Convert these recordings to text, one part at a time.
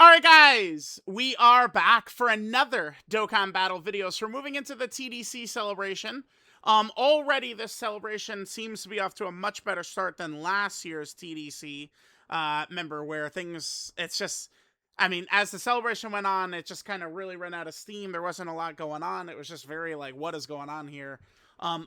Alright guys, we are back for another Dokkan Battle video. So we're moving into the TDC celebration. Already this celebration seems to be off to a much better start than last year's TDC. Remember where things, it's just, I mean, as the celebration went on, it just kind of really ran out of steam. There wasn't a lot going on. It was just very like, what is going on here?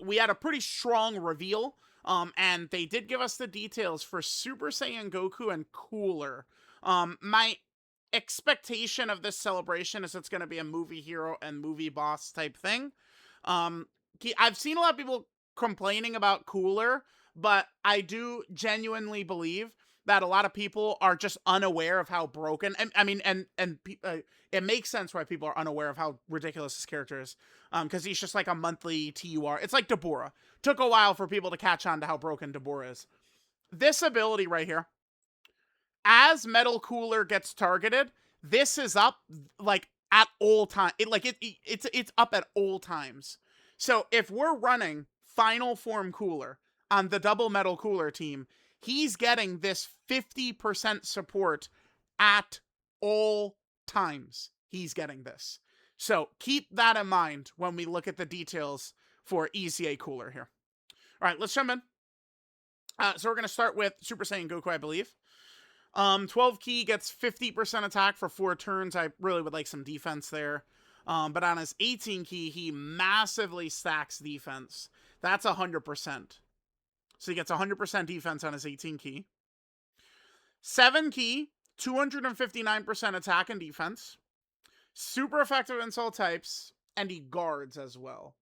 We had a pretty strong reveal. And they did give us the details for Super Saiyan Goku and Cooler. My expectation of this celebration is it's going to be a movie hero and movie boss type thing. I've seen a lot of people complaining about Cooler, but I do genuinely believe that a lot of people are just unaware of how broken. It makes sense why people are unaware of how ridiculous this character is, because he's just like a monthly TUR. It's like Deborah. Took a while for people to catch on to how broken Deborah is. This ability right here, as Metal Cooler gets targeted, this is up like at all time. It's up at all times. So if we're running Final Form Cooler on the double Metal Cooler team, he's getting this 50% support at all times. He's getting this. So keep that in mind when we look at the details for EZA Cooler here. All right, let's jump in. So we're going to start with Super Saiyan Goku, I believe. 12 key gets 50% attack for 4 turns. I really would like some defense there. But on his 18 key, he massively stacks defense. That's 100%. So he gets 100% defense on his 18 key. 7 key, 259% attack and defense. Super effective in all types, and he guards as well.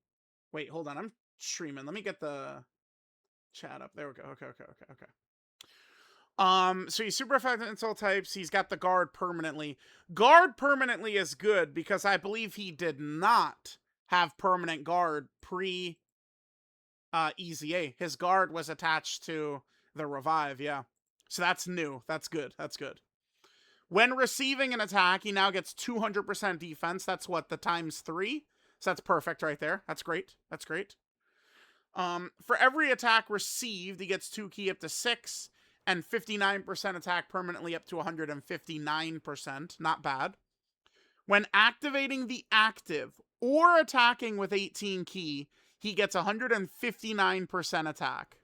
Wait, hold on. I'm streaming. Let me get the chat up. There we go. Okay. So he's super effective in all types. He's got the guard permanently. Guard permanently is good because I believe he did not have permanent guard pre EZA. His guard was attached to the revive, yeah. So that's new. That's good. That's good. When receiving an attack, he now gets 200% defense. That's what, the ×3? So that's perfect right there. That's great. That's great. For every attack received, he gets 2 key up to 6. And 59% attack permanently up to 159%. Not bad. When activating the active or attacking with 18 key, he gets 159% attack.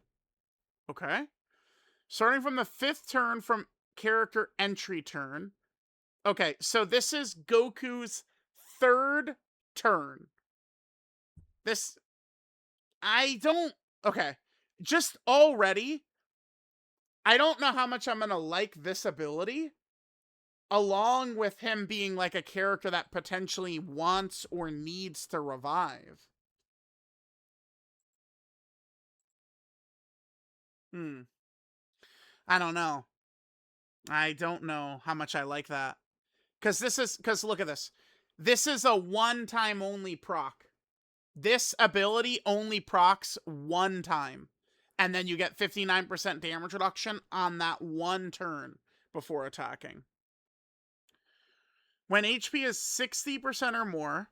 Okay. Starting from the 5th turn from character entry turn. Okay, so this is Goku's 3rd turn. This, I don't, okay. Just already, I don't know how much I'm going to like this ability, along with him being like a character that potentially wants or needs to revive. I don't know. I don't know how much I like that. Because look at this. This is a one-time only proc. This ability only procs one time. And then you get 59% damage reduction on that one turn before attacking. When HP is 60% or more.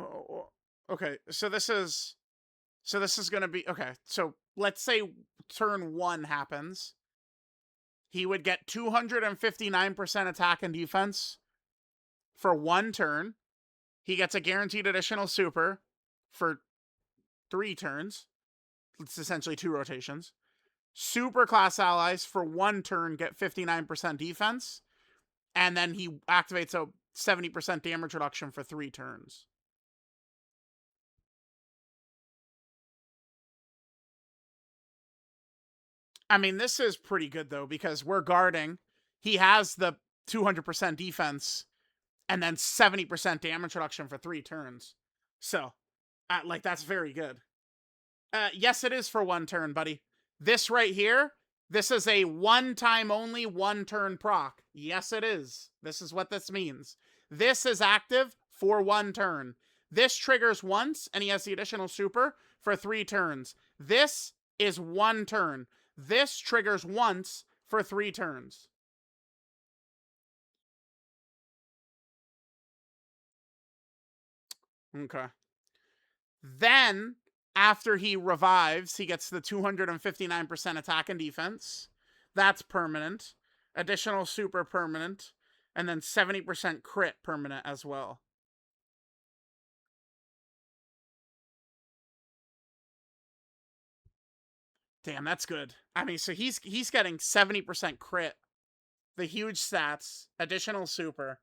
Oh, okay, so this is going to be, okay, so let's say turn 1 happens. He would get 259% attack and defense for 1 turn. He gets a guaranteed additional super for 3 turns. It's essentially 2 rotations. Super class allies for 1 turn get 59% defense. And then he activates a 70% damage reduction for 3 turns. I mean, this is pretty good, though, because we're guarding. He has the 200% defense and then 70% damage reduction for 3 turns. So, like, that's very good. Yes, it is for 1 turn, buddy. This right here, this is a one-time only 1-turn proc. Yes, it is. This is what this means. This is active for 1 turn. This triggers once, and he has the additional super for 3 turns. This is 1 turn. This triggers once for 3 turns. Okay. Then, after he revives, he gets the 259% attack and defense. That's permanent. Additional super permanent. And then 70% crit permanent as well. Damn, that's good. I mean, so he's getting 70% crit, the huge stats, additional super.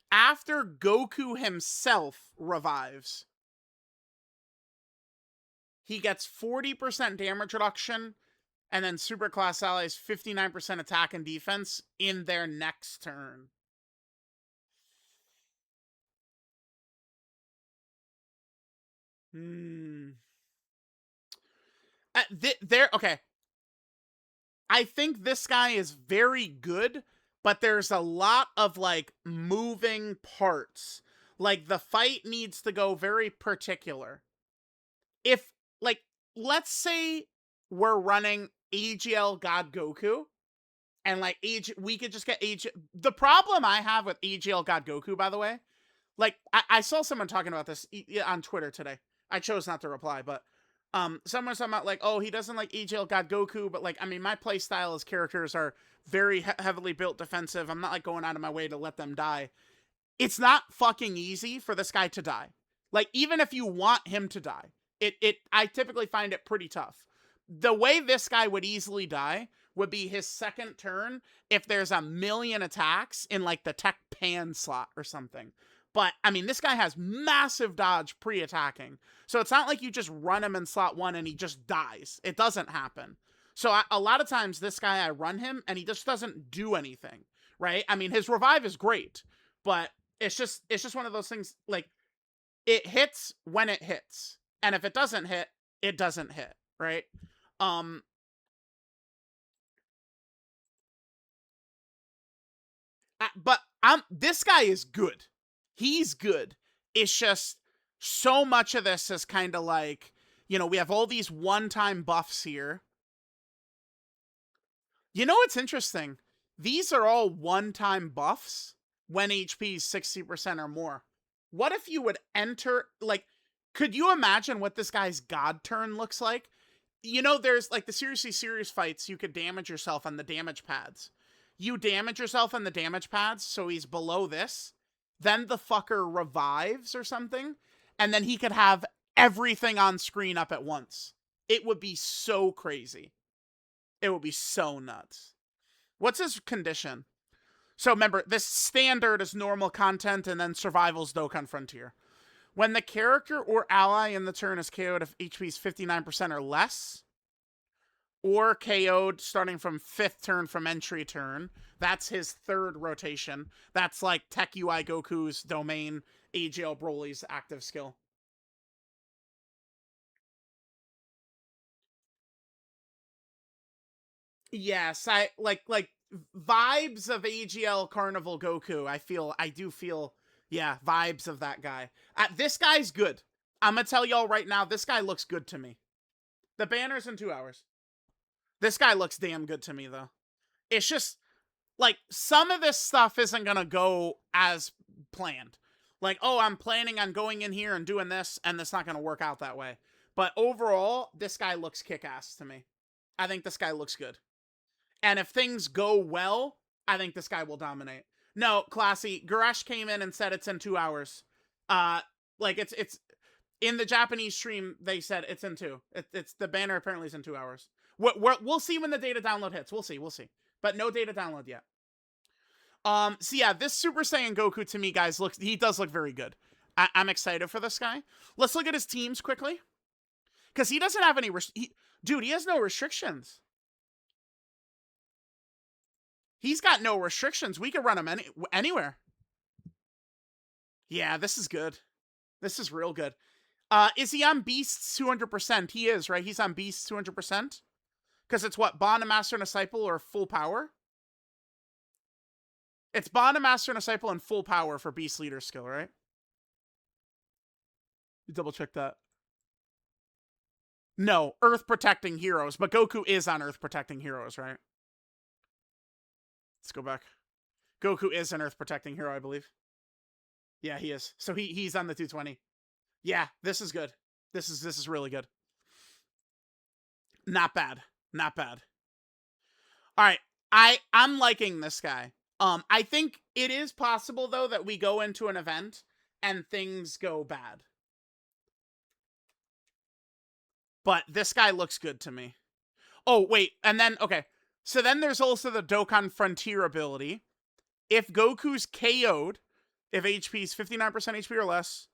After Goku himself revives, he gets 40% damage reduction, and then Superclass allies 59% attack and defense in their next turn. Okay. I think this guy is very good, but there's a lot of like moving parts. Like the fight needs to go very particular. If like let's say we're running AGL God Goku and like we could just get the problem I have with AGL God Goku, by the way, like I saw someone talking about this on Twitter today. I chose not to reply, but someone's talking about like, oh, he doesn't like AGL God Goku, but like, I mean, my play style as characters are very heavily built defensive. I'm not like going out of my way to let them die. It's not fucking easy for this guy to die. Like, even if you want him to die, I typically find it pretty tough. The way this guy would easily die would be his second turn if there's a million attacks in like the tech pan slot or something. But I mean, this guy has massive dodge pre-attacking. So it's not like you just run him in slot 1 and he just dies. It doesn't happen. So a lot of times this guy, I run him and he just doesn't do anything, right? I mean, his revive is great, but it's just one of those things, like, it hits when it hits. And if it doesn't hit, it doesn't hit, right? But this guy is good. He's good. It's just so much of this is kind of like, we have all these one-time buffs here. You know what's interesting? These are all one-time buffs when HP is 60% or more. What if you would enter, like, could you imagine what this guy's God turn looks like? There's like the seriously serious fights, you could damage yourself on the damage pads. You damage yourself on the damage pads, so he's below this. Then the fucker revives or something, and then he could have everything on screen up at once. It would be so crazy. It would be so nuts. What's his condition? So remember, this standard is normal content, and then survival's Dokkan Frontier. When the character or ally in the turn is KO'd if HP is 59% or less, or KO'd starting from 5th turn from entry turn, that's his third rotation. That's like Tech UI Goku's domain, AGL Broly's active skill. Yes, I like vibes of AGL Carnival Goku. I do feel, yeah, vibes of that guy. This guy's good. I'm gonna tell y'all right now, this guy looks good to me. The banner's in 2 hours. This guy looks damn good to me, though. It's just, like, some of this stuff isn't gonna go as planned. Like, oh, I'm planning on going in here and doing this, and it's not gonna work out that way. But overall, this guy looks kick-ass to me. I think this guy looks good. And if things go well, I think this guy will dominate. No, Classy, Goresh came in and said it's in 2 hours. Like, it's in the Japanese stream, they said it's in 2. It's the banner apparently is in 2 hours. We'll see when the data download hits. We'll see. But no data download yet. So yeah, this Super Saiyan Goku to me, guys, he does look very good. I'm excited for this guy. Let's look at his teams quickly. Because he doesn't have any... Dude, he has no restrictions. He's got no restrictions. We could run him anywhere. Yeah, this is good. This is real good. Is he on Beasts 200%? He is, right? He's on Beasts 200%? Because it's what? Bond, a Master, and a Disciple, or full power? It's Bond, a Master, and a Disciple, and full power for Beast Leader skill, right? You double check that. No, Earth Protecting Heroes. But Goku is on Earth Protecting Heroes, right? Let's go back. Goku is an Earth Protecting Hero, I believe. Yeah, he is. So he's on the 220. Yeah, this is good. This is really good. Not bad. Not bad. All right. I'm liking this guy. I think it is possible though that we go into an event and things go bad. But this guy looks good to me. Oh, wait. And then, okay. So then there's also the Dokkan Frontier ability. If Goku's KO'd, if HP's 59% HP or less,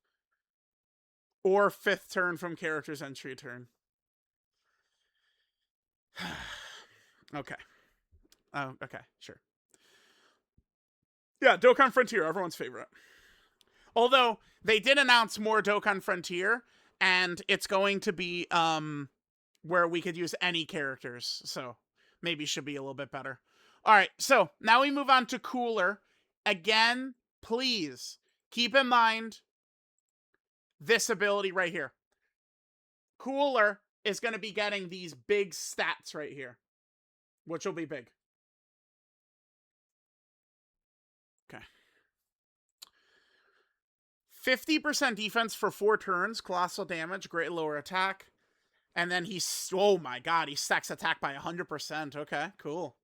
or 5th turn from character's entry turn. Okay. Oh, okay, sure. Yeah, Dokkan Frontier, everyone's favorite. Although, they did announce more Dokkan Frontier, and it's going to be where we could use any characters, so maybe should be a little bit better. All right, so now we move on to Cooler. Again, please keep in mind this ability right here. Cooler is going to be getting these big stats right here, which will be big. Okay. 50% defense for 4 turns, colossal damage, great lower attack. And then he's, oh my god, he stacks attack by 100%. Okay, cool.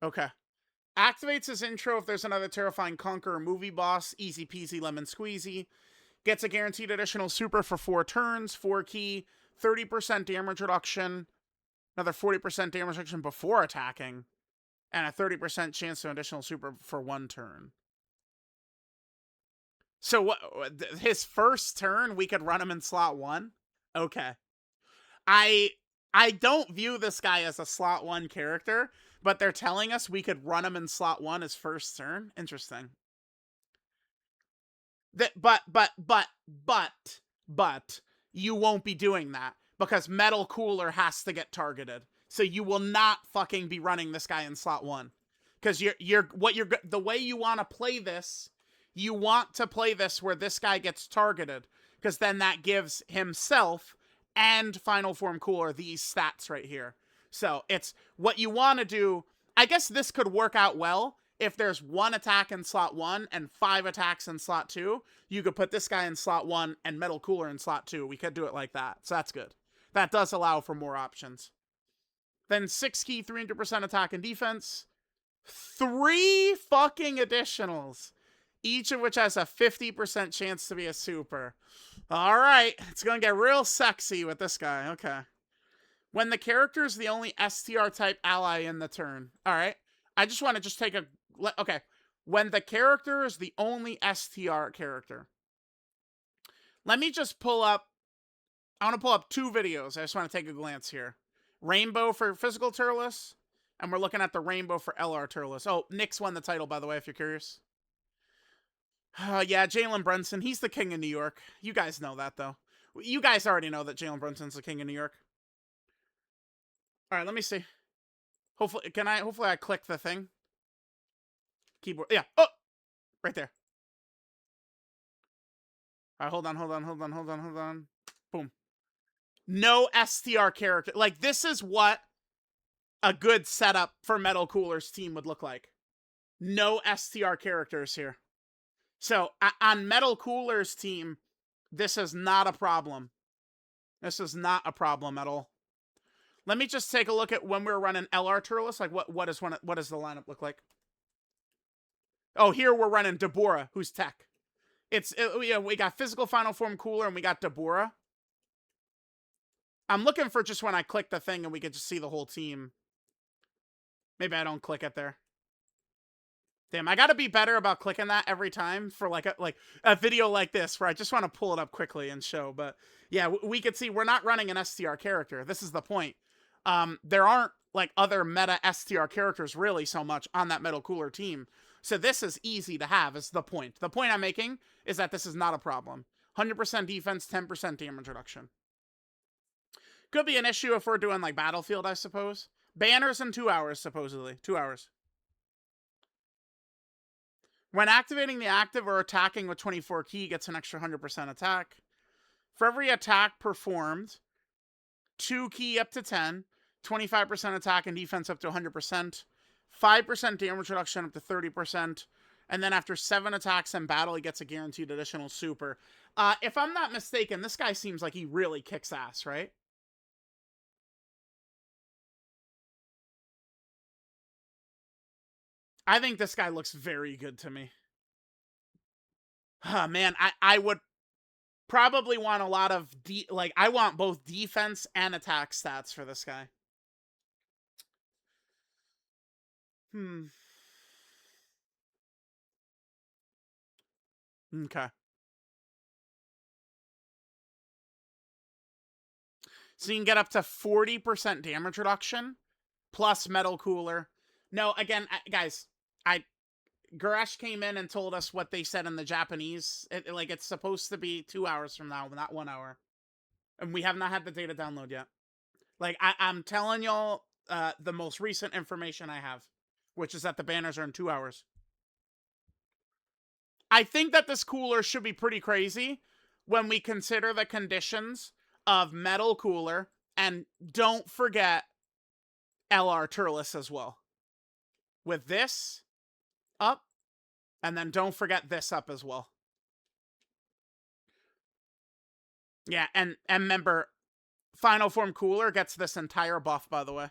Okay. Activates his intro if there's another terrifying Conqueror movie boss. Easy peasy lemon squeezy. Gets a guaranteed additional super for 4 turns, 4 key, 30% damage reduction, another 40% damage reduction before attacking, and a 30% chance to additional super for 1 turn. So what? His first turn, we could run him in slot 1? Okay. I don't view this guy as a slot 1 character, but they're telling us we could run him in slot 1 his first turn. Interesting. But you won't be doing that because Metal Cooler has to get targeted. So you will not fucking be running this guy in slot 1. Because the way you want to play this, you want to play this where this guy gets targeted. Because then that gives himself and Final Form Cooler these stats right here. So it's what you want to do. I guess this could work out well if there's 1 attack in slot 1 and 5 attacks in slot 2. You could put this guy in slot 1 and Metal Cooler in slot 2. We could do it like that. So that's good. That does allow for more options. Then 6 key, 300% attack and defense. 3 fucking additionals. Each of which has a 50% chance to be a super. All right. It's going to get real sexy with this guy. Okay. When the character is the only STR type ally in the turn. All right. I just want to take a... Okay. When the character is the only STR character. Let me just pull up... I want to pull up 2 videos. I just want to take a glance here. Rainbow for physical Turles. And we're looking at the rainbow for LR Turles. Oh, Nick's won the title, by the way, if you're curious. Yeah, Jalen Brunson. He's the king of New York. You guys know that, though. You guys already know that Jalen Brunson's the king of New York. All right, let me see. Hopefully I click the thing. Keyboard. Yeah. Oh! Right there. All right, hold on. Boom. No STR character. Like, this is what a good setup for Metal Cooler's team would look like. No STR characters here. So, on Metal Cooler's team, this is not a problem. This is not a problem at all. Let me just take a look at when we're running LR Turles. Like, what does the lineup look like? Oh, here we're running Deborah, who's tech. Yeah, we got physical Final Form Cooler, and we got Deborah. I'm looking for just when I click the thing and we can just see the whole team. Maybe I don't click it there. Damn, I gotta be better about clicking that every time for like a video like this where I just want to pull it up quickly and show. But yeah, we could see we're not running an STR character. This is the point. There aren't like other meta STR characters really so much on that Metal Cooler team. So this is easy to have is the point. The point I'm making is that this is not a problem. 100% defense, 10% damage reduction. Could be an issue if we're doing like Battlefield, I suppose. Banners in 2 hours, supposedly. 2 hours. When activating the active or attacking with 24 key, gets an extra 100% attack. For every attack performed, 2 key up to 10, 25% attack and defense up to 100%, 5% damage reduction up to 30%, and then after 7 attacks in battle, he gets a guaranteed additional super. If I'm not mistaken, this guy seems like he really kicks ass, right? I think this guy looks very good to me. Man, I would probably want a lot of I want both defense and attack stats for this guy. Okay. So you can get up to 40% damage reduction plus metal cooler. No, again, guys, Goresh came in and told us what they said in the Japanese. It's supposed to be 2 hours from now, not 1 hour. And we have not had the data download yet. I'm telling y'all the most recent information I have, which is that the banners are in 2 hours. I think that this cooler should be pretty crazy when we consider the conditions of metal cooler, and don't forget LR Turles as well. With this up, and then don't forget this up as well. Yeah, and remember, Final Form Cooler gets this entire buff, by the way.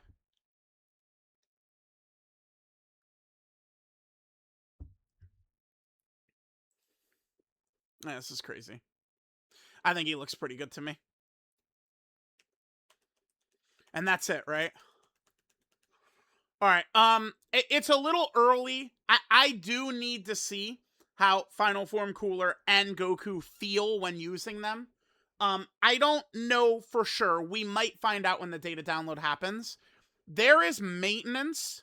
Yeah, this is crazy. I think he looks pretty good to me. And that's it, right? All right. It's a little early. I do need to see how Final Form Cooler and Goku feel when using them. I don't know for sure. We might find out when the data download happens. There is maintenance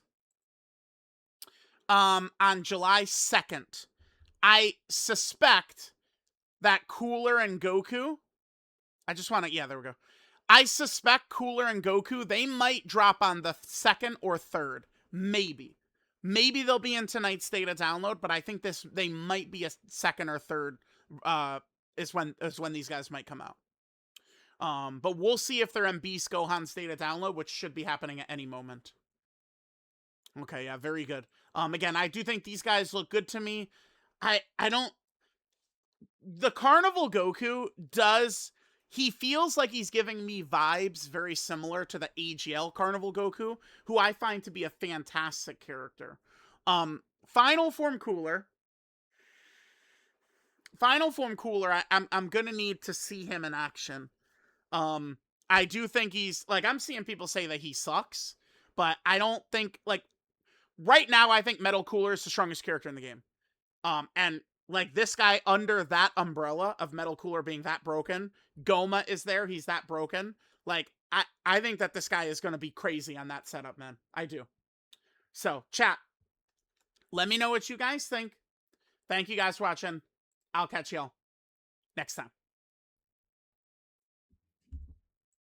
on July 2nd. I suspect that Cooler and Goku, yeah, there we go. I suspect Cooler and Goku, they might drop on the 2nd or 3rd. Maybe. Maybe they'll be in tonight's data download, but I think they might be a 2nd or 3rd is when these guys might come out. But we'll see if they're in Beast Gohan's data download, which should be happening at any moment. Okay, yeah, very good. Again, I do think these guys look good to me. I don't... The Carnival Goku he feels like he's giving me vibes very similar to the AGL Carnival Goku, who I find to be a fantastic character. Final Form Cooler, I'm gonna need to see him in action. I do think I'm seeing people say that he sucks, but I don't think, right now, I think Metal Cooler is the strongest character in the game. And this guy under that umbrella of Metal Cooler being that broken, Goma is there, he's that broken. I think that this guy is going to be crazy on that setup, man. I do. So, chat, let me know what you guys think. Thank you guys for watching. I'll catch y'all next time.